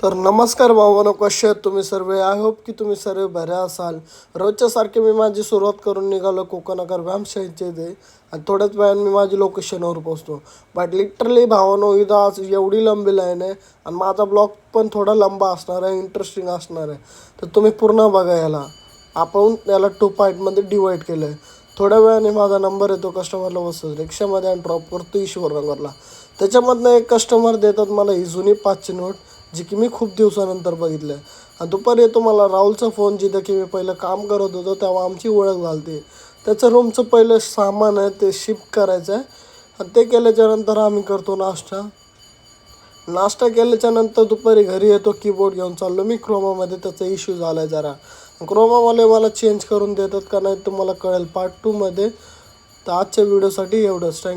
तर नमस्कार भावांनो, कसे आहात तुम्ही सर्व? आय होप की तुम्ही सर्व बरे असाल. रोजच्या सारखे मी माझी सुरुवात करून निघालो कोकणाकर व्यायामशाळेचे इथे आणि थोड्याच वेळाने मी माझी लोकेशनवर पोहोचतो. बट लिटरली भावांनो, इथं आज एवढी लंबी लाईन आहे आणि माझा ब्लॉग पण थोडा लंबा असणार आहे, इंटरेस्टिंग असणार आहे. तर तुम्ही पूर्ण बघा याला. आपण याला 2 पार्टमध्ये डिवाईड केलं आहे. थोड्या वेळाने माझा नंबर येतो, कस्टमरला बसतो रिक्षामध्ये आणि ड्रॉप करतो ईश्वरनगरला. त्याच्यामधनं एक कस्टमर देतात मला ही जुनी 5ची नोट, जी की मी खूप दिवसानंतर बघितलं आहे. आणि दुपारी येतो मला राहुलचा फोन, जिथं की मी पहिलं काम करत होतो तेव्हा आमची ओळख झाली. त्याचं रूमचं पहिलं सामान आहे ते शिफ्ट करायचं आहे आणि ते केल्याच्यानंतर आम्ही करतो नाश्ता. नाश्ता केल्याच्यानंतर दुपारी घरी येतो, कीबोर्ड घेऊन चाललो मी क्रोमामध्ये. त्याचा इश्यू झाला आहे जरा. क्रोमावाले मला चेंज करून देतात का नाही तुम्हाला कळेल पार्ट 2मध्ये. तर आजच्या व्हिडिओसाठी एवढंच. थँक्यू.